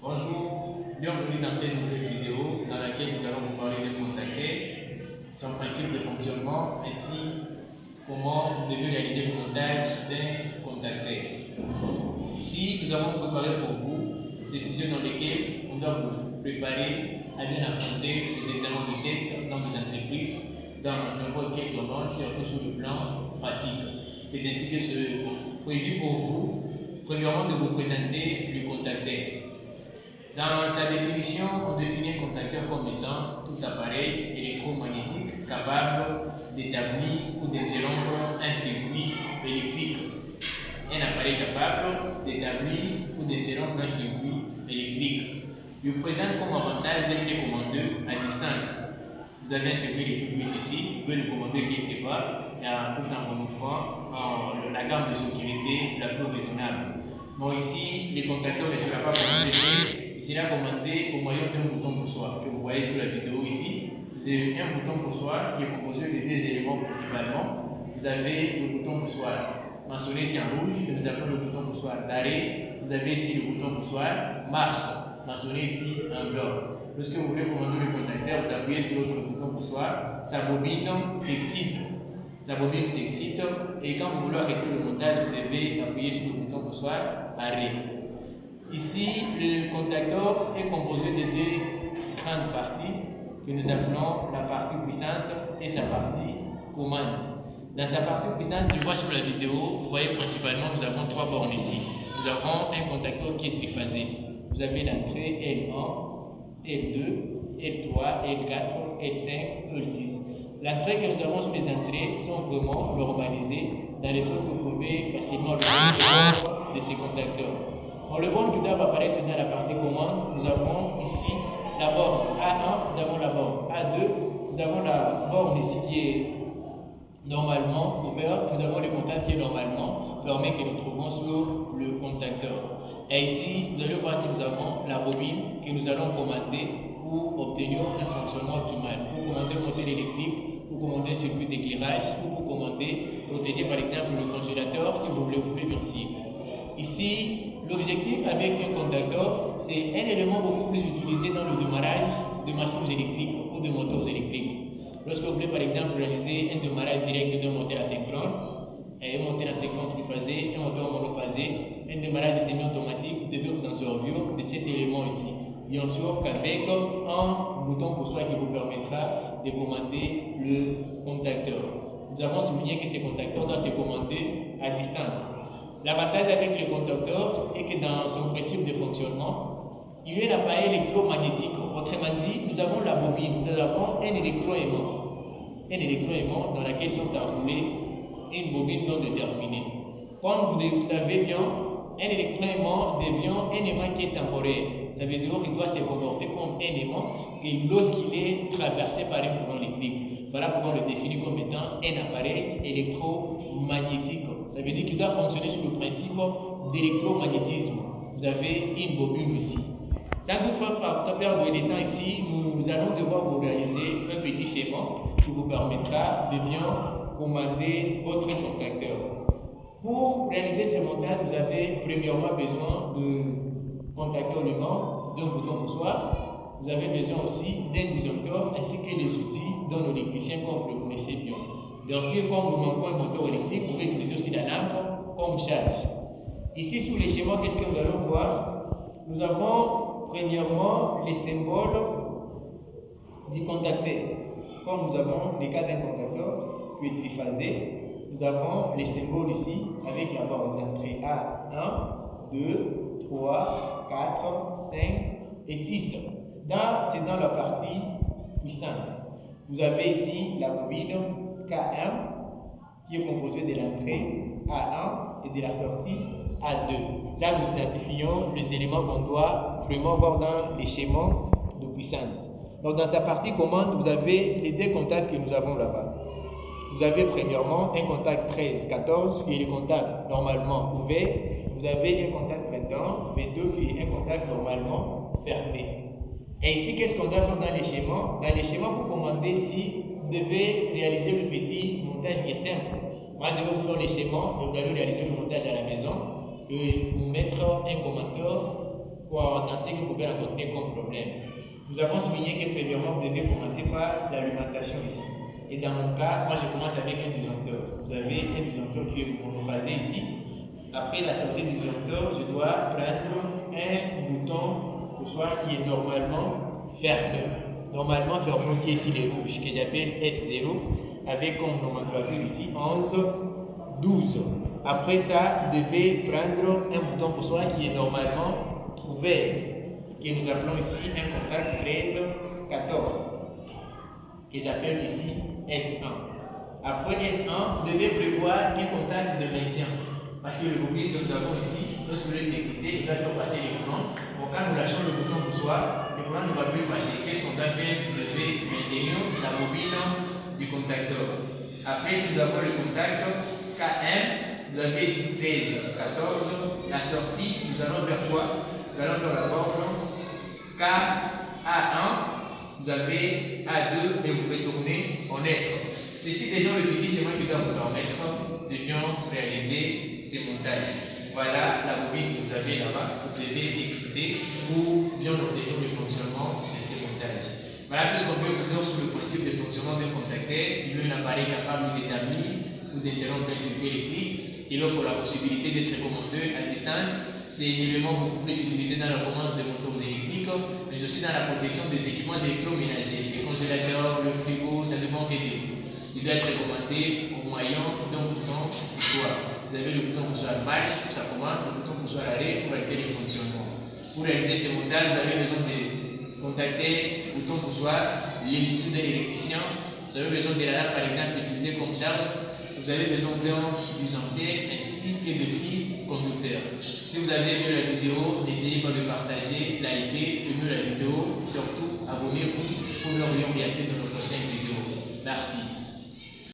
Bonjour, bienvenue dans cette nouvelle vidéo dans laquelle nous allons vous parler de contacter, son principe de fonctionnement, ainsi comment vous devez réaliser le montage d'un contacteur. Ici, nous avons préparé pour vous ces sujets dans lesquels on doit vous préparer à bien affronter les examens de test dans vos entreprises, dans n'importe quel domaine, surtout sur le plan pratique. C'est ainsi que c'est prévu pour vous, premièrement, de vous présenter le contacteur. Dans sa définition, on définit un contacteur comme étant tout appareil électromagnétique capable d'établir ou d'interrompre un circuit électrique. Un appareil capable d'établir ou d'interrompre un circuit électrique. Il présente comme avantage d'être commandé à distance. Vous avez un circuit électrique ici, vous pouvez le commander quelque part, tout en vous offrant la gamme de sécurité la plus raisonnable. Bon, ici, le contacteur ne sera pas commandé. Il sera commandé au moyen d'un bouton poussoir que vous voyez sur la vidéo ici. C'est un bouton poussoir qui est composé de deux éléments principalement. Vous avez le bouton poussoir mentionné ici en rouge, que nous appelons le bouton poussoir d'arrêt. Vous avez ici le bouton poussoir marche, mentionné ici en blanc. Lorsque vous voulez commander le contacteur, vous appuyez sur l'autre bouton poussoir, sa bobine s'excite. Sa bobine s'excite et quand vous voulez arrêter le montage, vous devez appuyer sur le bouton poussoir arrêt. Ici, le contacteur est composé de deux grandes parties que nous appelons la partie puissance et sa partie commande. Dans sa partie puissance, je vois sur la vidéo, vous voyez principalement, nous avons trois bornes ici. Nous avons un contacteur qui est triphasé. Vous avez l'entrée L1, L2, L3, L4, L5, L6. L'entrée que nous avons sur les entrées sont vraiment normalisées dans les sortes que vous pouvez facilement voir de ces contacteurs. Dans le borne qui doit apparaître dans la partie commande, nous avons ici la borne A1, nous avons la borne A2, nous avons la borne ici qui est normalement ouverte, nous avons le contact qui est normalement fermé que nous trouvons sur le contacteur. Et ici, vous allez voir que nous avons la bobine que nous allons commander pour obtenir un fonctionnement optimal, pour commander un moteur électrique, pour commander un circuit d'éclairage, ou pour commander, protéger par exemple le congélateur si vous voulez ouvrir aussi. Ici, l'objectif avec un contacteur, c'est un élément beaucoup plus utilisé dans le démarrage de machines électriques ou de moteurs électriques. Lorsque vous voulez par exemple réaliser un démarrage direct d'un moteur asynchrone, un moteur asynchrone triphasé, un moteur monophasé, un démarrage semi-automatique, vous devez vous en servir de cet élément ici. Bien sûr qu'avec un bouton poussoir qui vous permettra de commander le contacteur. Nous avons souligné que ces contacteurs doivent se commander à distance. L'avantage avec le contacteur est que dans son principe de fonctionnement, il y a un appareil électromagnétique. Autrement dit, nous avons la bobine, nous avons un électroaimant. Un électroaimant dans lequel sont enroulées une bobine non déterminée. Comme vous savez bien, un électroaimant devient un aimant qui est temporaire. Ça veut dire qu'il doit se comporter comme un aimant lorsqu'il est traversé par un courant électrique. Voilà pourquoi on le définit comme étant un appareil électromagnétique. Ça veut dire qu'il doit fonctionner sur le principe d'électromagnétisme. Vous avez une bobine ici. Sans toutefois perdre de temps ici, nous allons devoir vous réaliser un petit schéma qui vous permettra de bien commander votre contacteur. Pour réaliser ce montage, vous avez premièrement besoin de contacteur allemand, d'un bouton poussoir. Vous avez besoin aussi d'un disjoncteur ainsi que les outils d'un électricien comme vous le connaissez bien. Bien sûr, quand vous manquez un moteur électrique, vous pouvez utiliser aussi la lampe comme charge. Ici, sur les schémas, qu'est-ce que nous allons voir? Nous avons premièrement les symboles du contacteur. Comme nous avons le cas d'un contacteur qui est triphasé, nous avons les symboles ici avec la borne d'entrée A1, 2, 3, 4, 5 et 6. C'est dans la partie puissance. Vous avez ici la bobine K1 qui est composée de l'entrée A1 et de la sortie A2. Là, nous identifions les éléments qu'on doit vraiment voir dans les schémas de puissance. Donc, dans sa partie commande, vous avez les deux contacts que nous avons là-bas. Vous avez premièrement un contact 13-14 qui est le contact normalement ouvert. Vous avez un contact 21-22 qui est un contact normalement fermé. Et ici, qu'est-ce qu'on doit faire dans les schémas? Dans les schémas, pour commander ici, vous devez réaliser le petit montage qui est simple. Moi, je vais vous faire les schémas, vous allez réaliser le montage à la maison et vous mettre un commentaire dans ce que vous pouvez rencontrer comme problème. Nous avons souligné que premièrement, vous devez commencer par l'alimentation ici. Et dans mon cas, moi je commence avec un disjoncteur. Vous avez un disjoncteur qui est monophasé ici. Après la sortie du disjoncteur, je dois prendre un bouton pour soi qui est normalement fermé. Normalement fermé qui est ici les rouges, que j'appelle S0, avec comme nomenclature ici 11, 12. Après ça, vous devez prendre un bouton pour soi qui est normalement ouvert, que nous appelons ici un contact 13, 14, que j'appelle ici S1. Après S1, vous devez prévoir un contact de maintien. Parce que le bobine que nous avons ici, lorsque vous êtes excité, il doit faire passer les courants. Bon, quand nous lâchons le bouton pour soi, le courant ne va plus passer. Qu'est-ce qu'on doit faire? Vous devez maintenir la bobine du contacteur. Après, si nous avons le contact K1, vous avez ici 13, 14. La sortie, nous allons faire quoi? Nous allons faire la borne KA1, vous avez A2 et vous retournez en être. Ceci déjà le petit schéma qui doit vous permettre de bien réaliser ces montages. Voilà la bobine que vous avez là-bas, vous devez exciter pour bien obtenir le fonctionnement de ces montages. Voilà tout ce qu'on peut vous dire sur le principe de fonctionnement d'un contacteur. Il est un appareil capable d'établir ou d'interrompre un circuit électrique. Il offre la possibilité d'être commandé à distance. C'est un élément beaucoup plus utilisé dans la commande des moteurs électriques, mais aussi dans la protection des équipements électroménagers. Les congélateurs, le frigo, ça dépend que de vous. Il doit être commandé au moyen d'un bouton pour soi. Vous avez le bouton pour soi marche pour sa commande, le bouton pour soi l'arrêt pour arrêter le fonctionnement. Pour réaliser ces montages, vous avez besoin de contacter le bouton pour soi, les outils de l'électricien. Vous avez besoin de la lampe par exemple utilisée comme charge. Vous avez besoin d'un disjoncteur ainsi que de fils conducteurs. Si vous avez aimé la vidéo, n'essayez pas de partager, liker, aimer la vidéo, surtout abonnez-vous pour ne rien rater de nos prochaines vidéos. Merci.